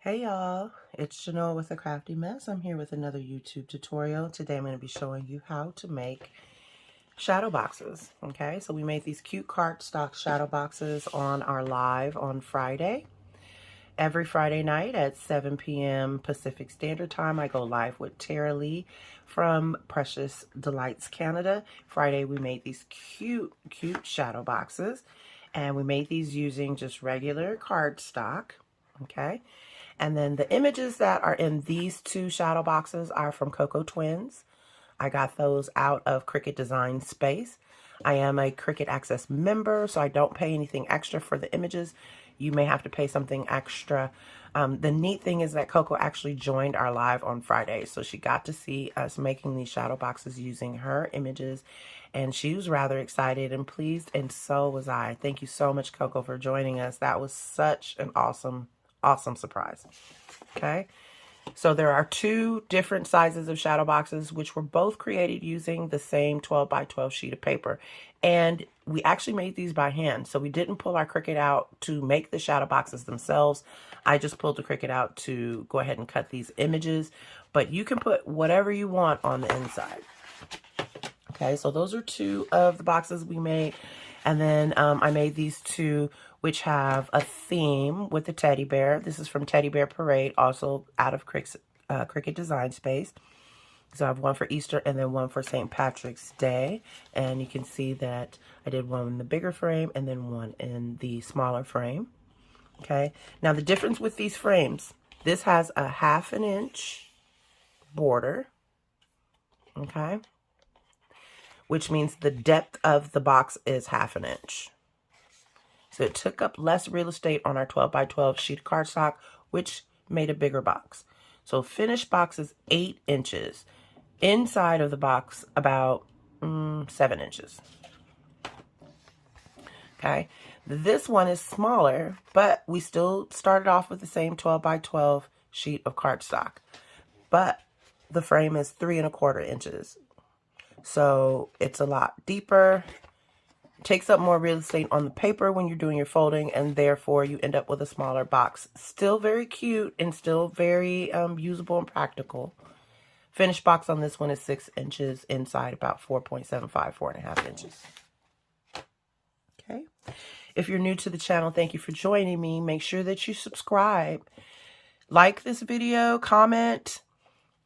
Hey y'all, it's Janoa with a Crafty Mess. I'm here with another YouTube tutorial. Today I'm going to be showing you how to make shadow boxes. Okay, so we made these cute cardstock shadow boxes on our live on Friday. Every Friday night at 7 p.m. Pacific Standard Time, I go live with Tara Lee from Precious Delights Canada. Friday we made these cute shadow boxes, and we made these using just regular cardstock. Okay. And then the images that are in these two shadow boxes are from Coco Twins. I got those out of Cricut Design Space. I am a Cricut Access member, so I don't pay anything extra for the images. You may have to pay something extra. The neat thing is that Coco actually joined our live on Friday, so she got to see us making these shadow boxes using her images, and she was rather excited and pleased, and so was I. Thank you so much, Coco, for joining us. That was such an awesome surprise. Okay, so there are two different sizes of shadow boxes, which were both created using the same 12 by 12 sheet of paper, and we actually made these by hand. So we didn't pull our Cricut out to make the shadow boxes themselves. I just pulled the Cricut out to go ahead and cut these images, but you can put whatever you want on the inside. Okay, so those are two of the boxes we made. And then I made these two, which have a theme with the teddy bear. This is from Teddy Bear Parade, also out of Cricut Design Space. So I have one for Easter and then one for St. Patrick's Day. And you can see that I did one in the bigger frame and then one in the smaller frame. Okay, now the difference with these frames, this has a 1/2 inch border. Okay, which means the depth of the box is 1/2 inch. So it took up less real estate on our 12 by 12 sheet of cardstock, which made a bigger box. So finished box is 8 inches. Inside of the box, about 7 inches. Okay, this one is smaller, but we still started off with the same 12 by 12 sheet of cardstock. But the frame is 3 1/4 inches. So it's a lot deeper, takes up more real estate on the paper when you're doing your folding, and therefore you end up with a smaller box. Still very cute and still very usable and practical. Finished box on this one is 6 inches, inside about 4.75, 4.5 inches. Okay. If you're new to the channel, thank you for joining me. Make sure that you subscribe, like this video, comment,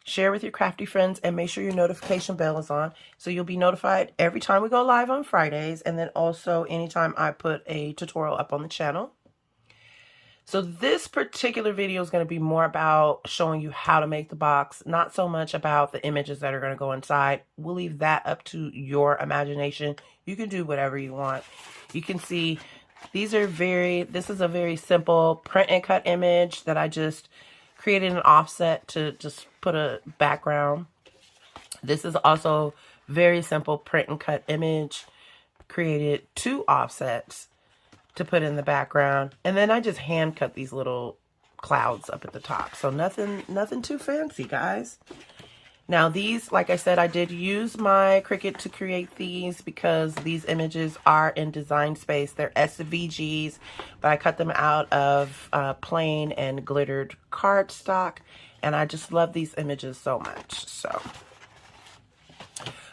share with your crafty friends, and make sure your notification bell is on so you'll be notified every time we go live on Fridays, and then also anytime I put a tutorial up on the channel. So this particular video is going to be more about showing you how to make the box, not so much about the images that are going to go inside. We'll leave that up to your imagination. You can do whatever you want. You can see this is a very simple print and cut image that I just created an offset to just put a background. This is also very simple print and cut image. Created 2 offsets to put in the background. And then I just hand cut these little clouds up at the top. So nothing too fancy, guys. Now these, like I said, I did use my Cricut to create these because these images are in Design Space. They're SVGs, but I cut them out of plain and glittered cardstock, and I just love these images so much. So,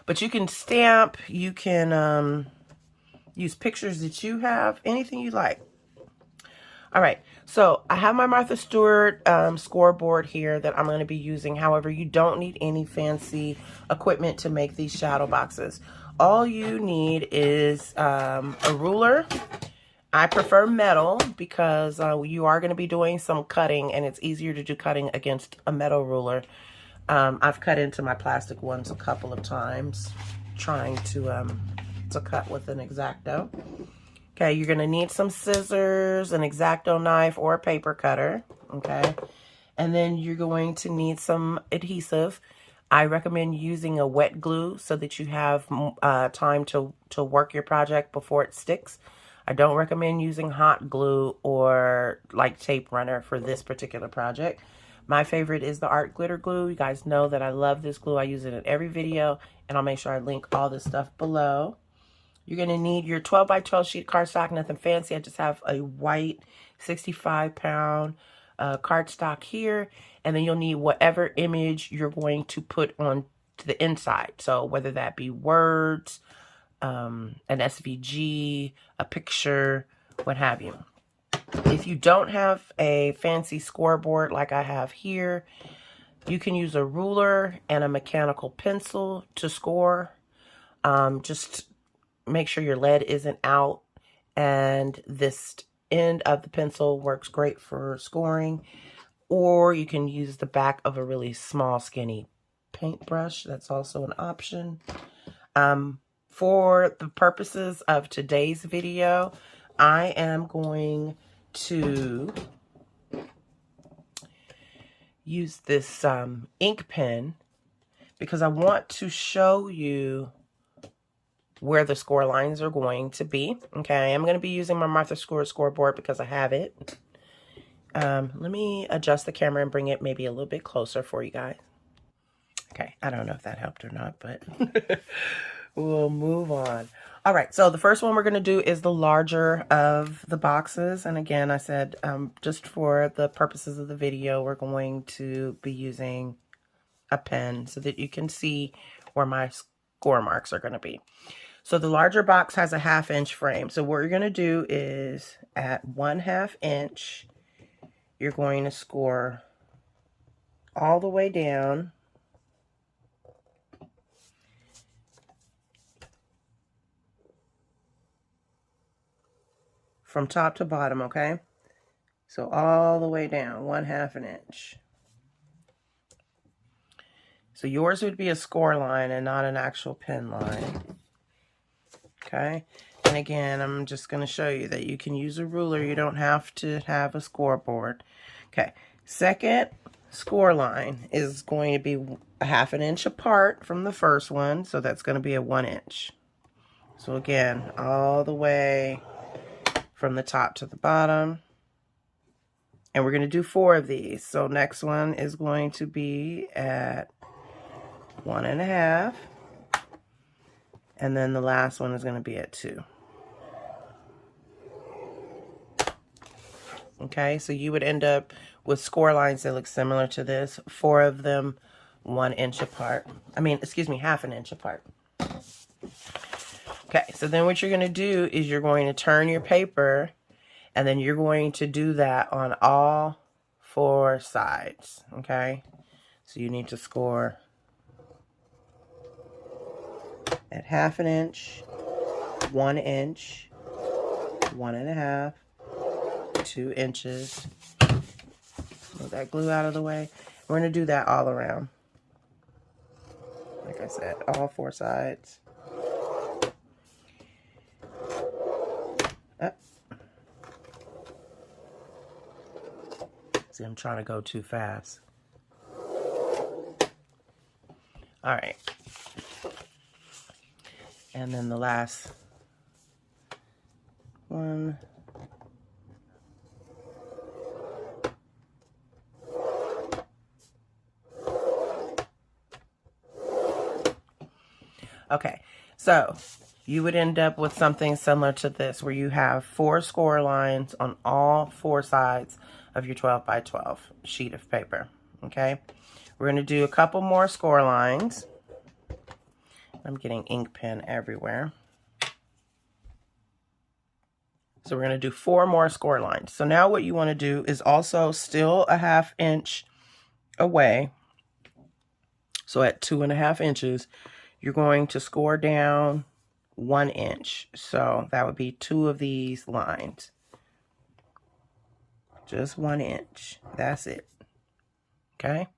but you can stamp, you can use pictures that you have, anything you like. All right, so I have my Martha Stewart scoreboard here that I'm going to be using. However, you don't need any fancy equipment to make these shadow boxes. All you need is a ruler. I prefer metal because you are going to be doing some cutting, and it's easier to do cutting against a metal ruler. I've cut into my plastic ones a couple of times trying to cut with an X-Acto. Okay, you're going to need some scissors, an X-Acto knife, or a paper cutter, okay? And then you're going to need some adhesive. I recommend using a wet glue so that you have time to work your project before it sticks. I don't recommend using hot glue or like tape runner for this particular project. My favorite is the Art Glitter Glue. You guys know that I love this glue. I use it in every video, and I'll make sure I link all this stuff below. You're going to need your 12 by 12 sheet cardstock, nothing fancy. I just have a white 65-pound cardstock here, and then you'll need whatever image you're going to put on to the inside. So whether that be words, an SVG, a picture, what have you. If you don't have a fancy scoreboard like I have here, you can use a ruler and a mechanical pencil to score. Just make sure your lead isn't out, and this end of the pencil works great for scoring. Or you can use the back of a really small, skinny paintbrush. That's also an option. For the purposes of today's video, I am going to use this ink pen because I want to show you where the score lines are going to be. Okay, I'm going to be using my Martha Stewart scoreboard because I have it. Let me adjust the camera and bring it maybe a little bit closer for you guys. Okay, I don't know if that helped or not, but we'll move on. All right, so the first one we're going to do is the larger of the boxes. And again, I said just for the purposes of the video, we're going to be using a pen so that you can see where my score marks are going to be. So the larger box has a 1/2 inch frame. So what you're going to do is at 1/2 inch, you're going to score all the way down from top to bottom, okay? So all the way down, 1/2 inch. So yours would be a score line and not an actual pen line. Okay? And again, I'm just going to show you that you can use a ruler. You don't have to have a scoreboard. Okay. Second score line is going to be a 1/2 inch apart from the first one. So that's going to be a 1 inch. So again, all the way from the top to the bottom. And we're going to do 4 of these. So next one is going to be at 1.5. And then the last one is going to be at 2. Okay, so you would end up with score lines that look similar to this. 4 of them 1 inch apart. I mean, excuse me, 1/2 inch apart. Okay, so then what you're going to do is you're going to turn your paper, and then you're going to do that on all 4 sides. Okay, so you need to score at 1/2 inch, 1 inch, 1.5, 2 inches. Move that glue out of the way. We're going to do that all around. Like I said, all 4 sides. Up. See, I'm trying to go too fast. All right. And then the last one. Okay, so you would end up with something similar to this, where you have 4 score lines on all 4 sides of your 12 by 12 sheet of paper. Okay, we're going to do a couple more score lines. I'm getting ink pen everywhere. So we're going to do 4 more score lines. So now what you want to do is also still a 1/2 inch away. So at 2.5 inches, you're going to score down 1 inch. So that would be 2 of these lines. Just 1 inch. That's it. Okay?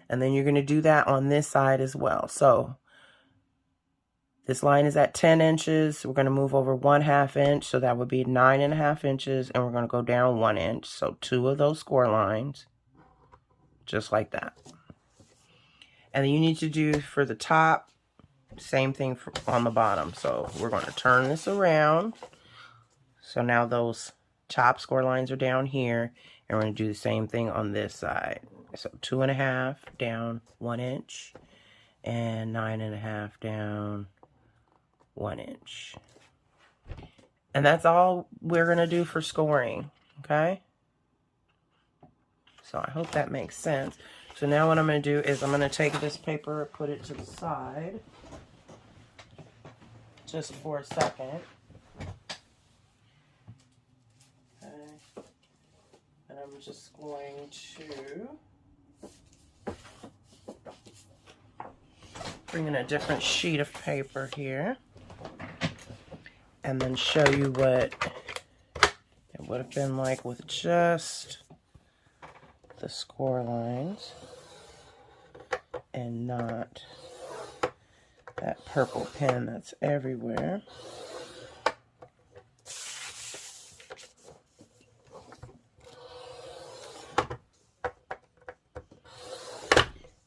And then you're going to do that on this side as well. So this line is at 10 inches. We're going to move over 1/2 inch. So that would be 9.5 inches. And we're going to go down 1 inch. So 2 of those score lines. Just like that. And then you need to do for the top, same thing for on the bottom. So we're going to turn this around. So now those top score lines are down here. And we're going to do the same thing on this side. So 2.5 down 1 inch. And 9.5 down 1 inch. And that's all we're going to do for scoring. Okay? So I hope that makes sense. So now what I'm going to do is I'm going to take this paper, put it to the side just for a second. Okay. And I'm just going to bring in a different sheet of paper here and then show you what it would have been like with just the score lines and not that purple pen that's everywhere.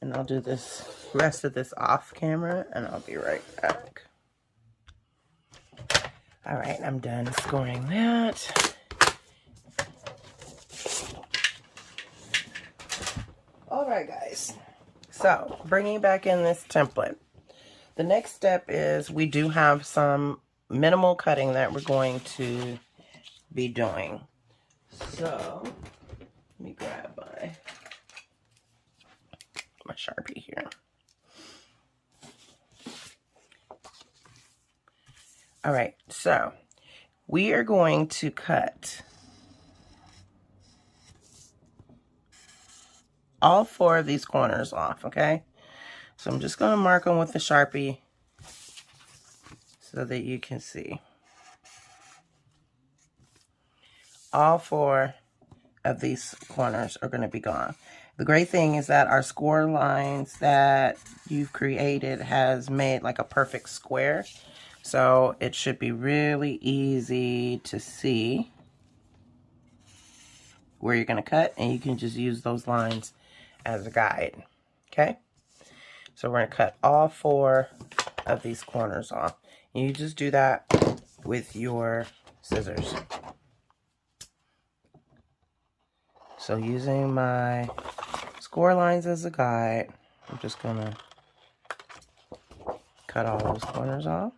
And I'll do this rest of this off camera and I'll be right back. All right, I'm done scoring that. All right, guys. So, bringing back in this template. The next step is we do have some minimal cutting that we're going to be doing. So, let me grab my Sharpie here. All right, so we are going to cut all 4 of these corners off, okay? So I'm just going to mark them with the Sharpie so that you can see. All 4 of these corners are going to be gone. The great thing is that our score lines that you've created has made like a perfect square. So it should be really easy to see where you're going to cut, and you can just use those lines as a guide. Okay? So we're going to cut all 4 of these corners off. And you just do that with your scissors. So using my score lines as a guide, I'm just going to cut all those corners off.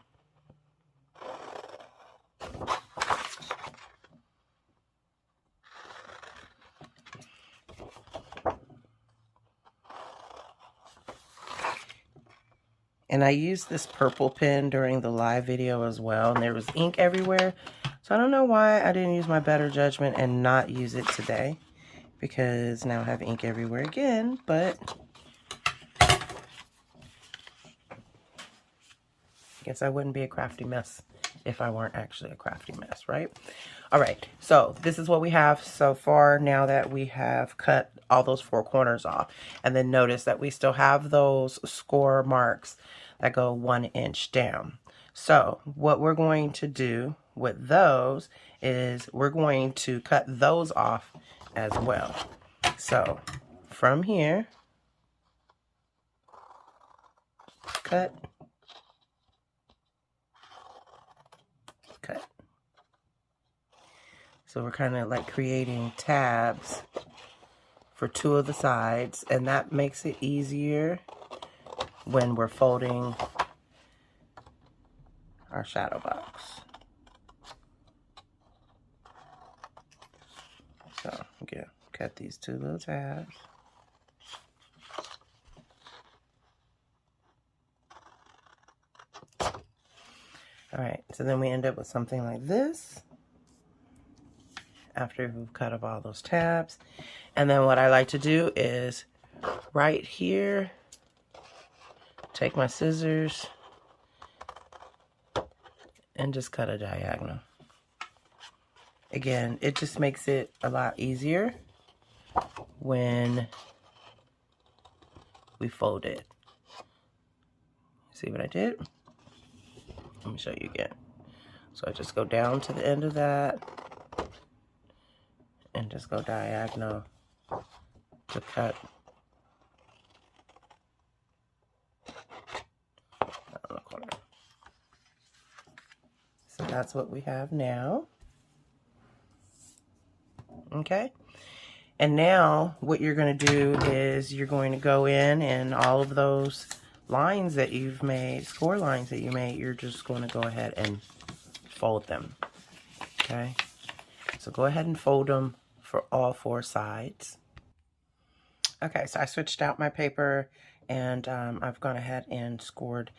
And I used this purple pen during the live video as well, and there was ink everywhere. So I don't know why I didn't use my better judgment and not use it today, because now I have ink everywhere again, but I guess I wouldn't be a crafty mess if I weren't actually a crafty mess, right? All right, so this is what we have so far now that we have cut all those 4 corners off. And then notice that we still have those score marks that go 1 inch down. So what we're going to do with those is we're going to cut those off as well. So from here, cut, cut. So we're kind of like creating tabs for 2 of the sides, and that makes it easier when we're folding our shadow box. So again, cut these 2 little tabs. All right, so then we end up with something like this after we've cut up all those tabs. And then what I like to do is right here, take my scissors and just cut a diagonal. Again, it just makes it a lot easier when we fold it. See what I did? Let me show you again. So I just go down to the end of that and just go diagonal to cut on the corner. So that's what we have now. Okay. And now what you're going to do is you're going to go in and all of those lines that you've made, score lines that you made, you're just going to go ahead and fold them. Okay. So go ahead and fold them for all 4 sides. Okay, so I switched out my paper, and I've gone ahead and scored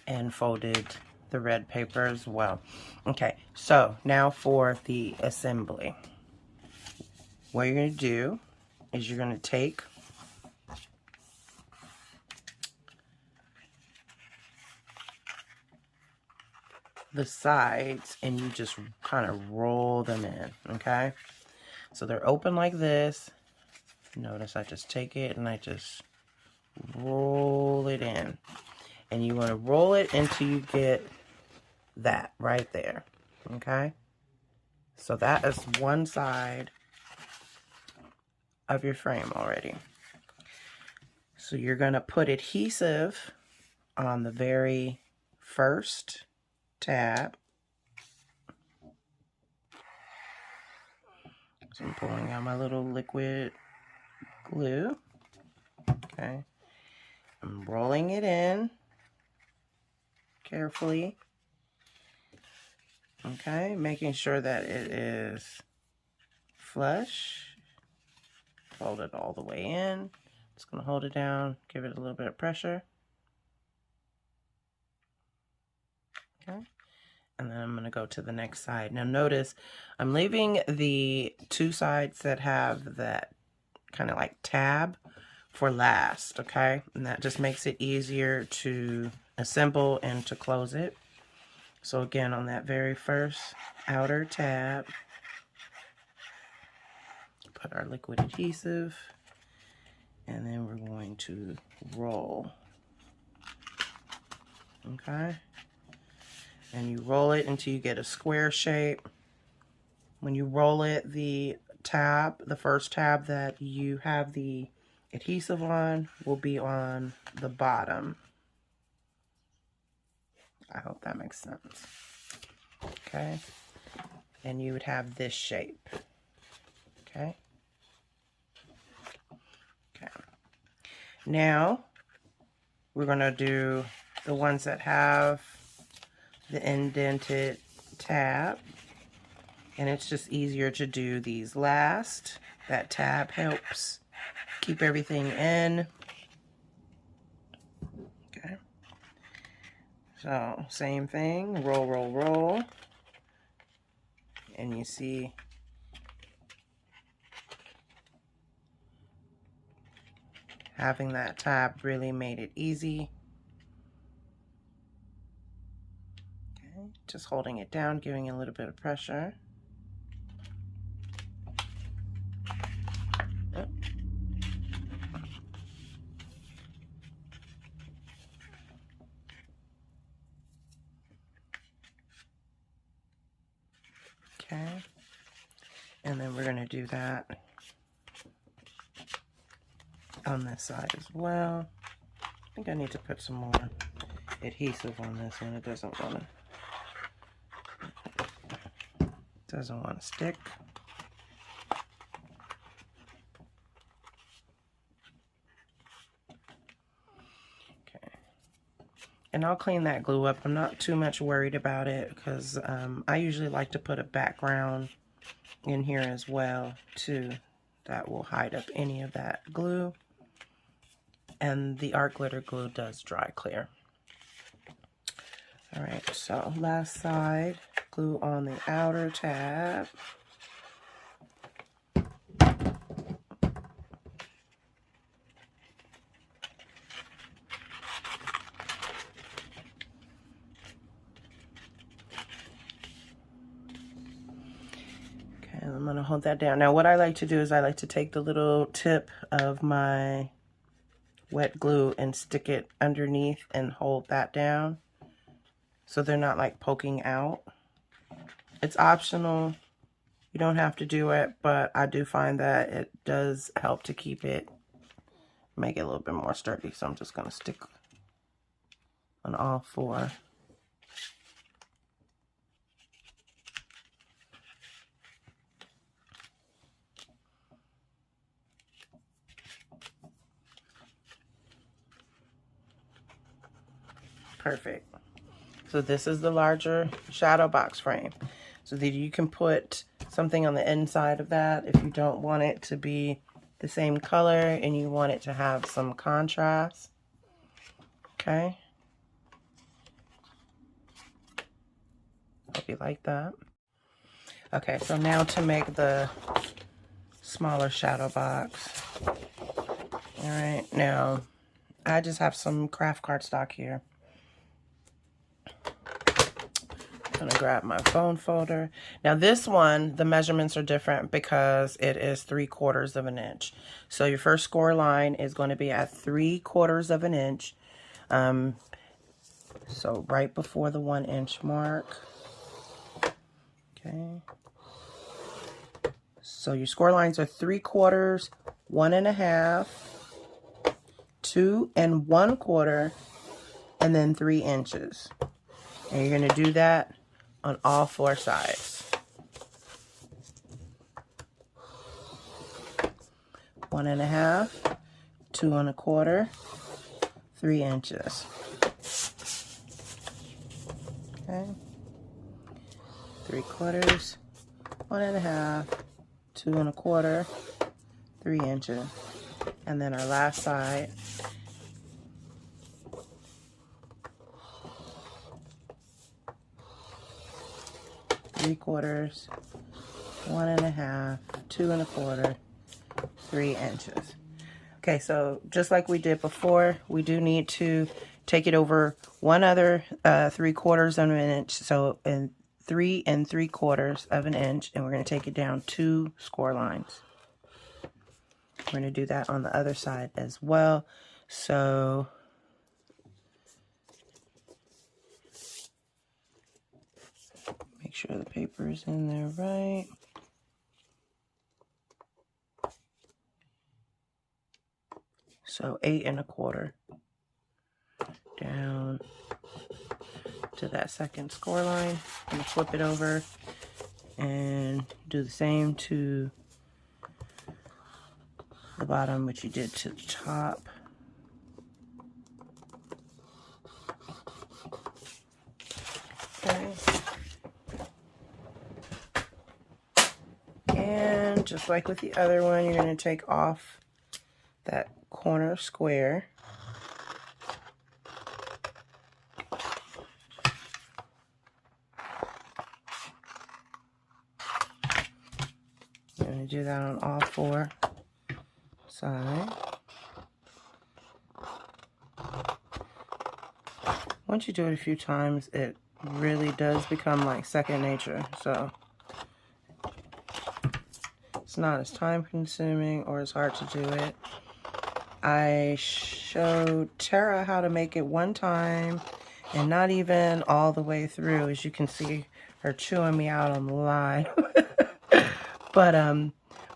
and folded the red paper as well. Okay, so now for the assembly. What you're going to do is you're going to take the sides and you just kind of roll them in, okay? So they're open like this. Notice I just take it and I just roll it in. And you want to roll it until you get that right there, okay? So that is one side of your frame already. So you're going to put adhesive on the very first tab. So I'm pulling out my little liquid glue. Okay. I'm rolling it in carefully. Okay, making sure that it is flush. Fold it all the way in. Just going to hold it down, give it a little bit of pressure. Okay. And then I'm going to go to the next side. Now notice I'm leaving the two sides that have that kind of like tab for last, okay? And that just makes it easier to assemble and to close it. So again, on that very first outer tab, put our liquid adhesive, and then we're going to roll, okay? And you roll it until you get a square shape. When you roll it, the first tab that you have the adhesive on will be on the bottom. I hope that makes sense. Okay. And you would have this shape. Okay. Okay. Now, we're going to do the ones that have the indented tab. And it's just easier to do these last. That tab helps keep everything in. Okay. So, same thing. Roll, roll, roll. And you see having that tab really made it easy. Okay. Just holding it down, giving it a little bit of pressure. Yep. Okay, and then we're going to do that on this side as well. I think I need to put some more adhesive on this one. It doesn't want to stick. Okay, and I'll clean that glue up. I'm not too much worried about it because I usually like to put a background in here as well too. That will hide up any of that glue. And the art glitter glue does dry clear. All right, so last side, glue on the outer tab. I'm going to hold that down. Now what I like to do is I like to take the little tip of my wet glue and stick it underneath and hold that down so they're not like poking out. It's optional. You don't have to do it, but I do find that it does help to keep it, make it a little bit more sturdy. So I'm just going to stick on all four. Perfect. So this is the larger shadow box frame. So that you can put something on the inside of that if you don't want it to be the same color and you want it to have some contrast. Okay. Hope you like that. Okay, so now to make the smaller shadow box. All right, now I just have some craft cardstock here. I'm gonna grab my phone folder. Now this one, the measurements are different because it is 3/4 of an inch. So your first score line is going to be at 3/4 of an inch. So right before the 1 inch mark. Okay. So your score lines are 3/4, 1 1/2, 2 1/4, and then 3 inches. And you're going to do that on all 4 sides. 1 1/2, 2 1/4, 3 inches. Okay. 3/4, 1 1/2, 2 1/4, 3 inches. And then our last side. Three-quarters, 1 1/2, 2 1/4, 3 inches. Okay, so just like we did before, we do need to take it over one other 3/4 of an inch. So in 3 3/4 of an inch, and we're going to take it down 2 score lines. We're going to do that on the other side as well. So make sure the paper is in there right. So 8 1/4 down to that second score line. I'm going to flip it over and do the same to the bottom, which you did to the top. Okay. And just like with the other one, you're going to take off that corner square. You're going to do that on all 4 sides. Once you do it a few times, it really does become like second nature. So it's not as time consuming or as hard to do it. I showed Tara how to make it one time and not even all the way through. As you can see her chewing me out on the live. But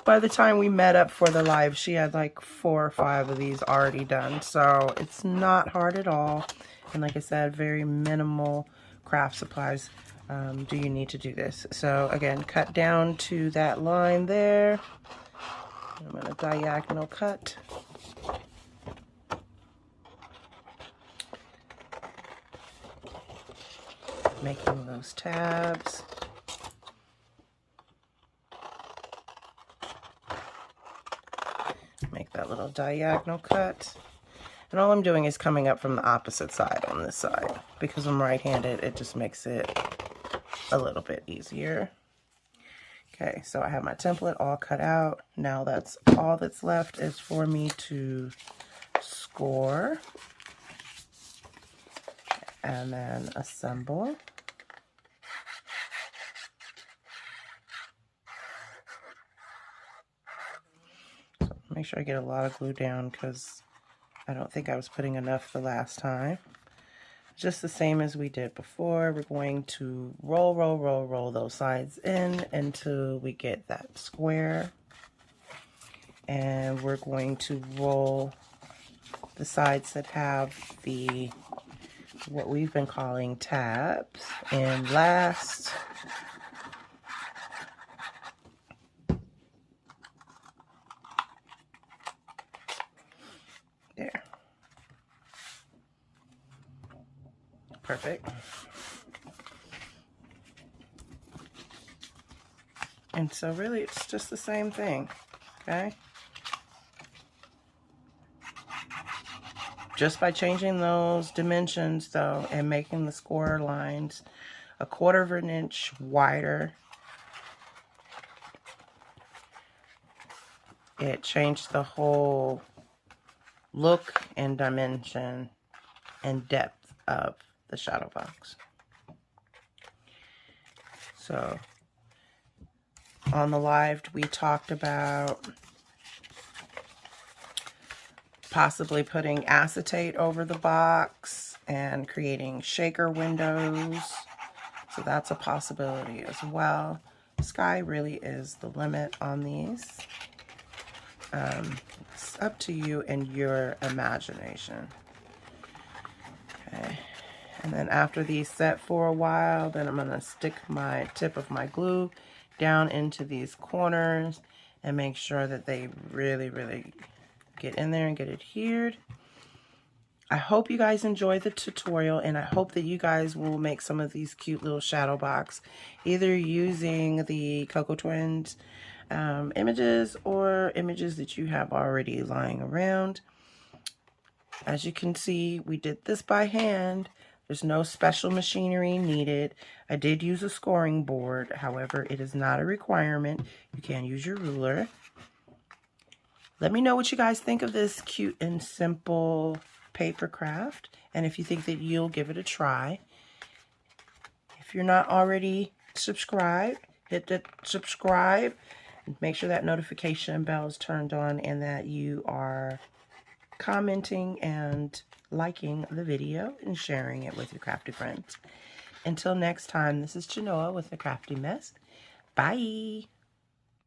by the time we met up for the live, she had like 4 or 5 of these already done. So it's not hard at all. And like I said, very minimal craft supplies do you need to do this. So again, cut down to that line there. I'm going to diagonal cut. Making those tabs. Make that little diagonal cut. And all I'm doing is coming up from the opposite side on this side. Because I'm right-handed, it just makes it a little bit easier. Okay, so I have my template all cut out. Now that's all that's left is for me to score. And then assemble. So make sure I get a lot of glue down because I don't think I was putting enough the last time. Just the same as we did before, we're going to roll those sides in until we get that square. And we're going to roll the sides that have the what we've been calling tabs in last. There. Perfect. And so really it's just the same thing, okay? Just by changing those dimensions though and making the score lines 1/4 of an inch wider, it changed the whole look and dimension and depth of the shadow box. So on the live, we talked about possibly putting acetate over the box and creating shaker windows. So that's a possibility as well. Sky really is the limit on these. It's up to you and your imagination. Okay. And then after these set for a while, then I'm going to stick my tip of my glue down into these corners and make sure that they really, really get in there and get adhered. I hope you guys enjoyed the tutorial, and I hope that you guys will make some of these cute little shadow box, either using the Coco Twins images or images that you have already lying around. As you can see, we did this by hand. There's no special machinery needed. I did use a scoring board. However, it is not a requirement. You can use your ruler. Let me know what you guys think of this cute and simple paper craft, and if you think that you'll give it a try. If you're not already subscribed, hit the subscribe. Make sure that notification bell is turned on and that you are commenting and liking the video and sharing it with your crafty friends. Until next time, this is Chenoa with The Crafty Mess. Bye!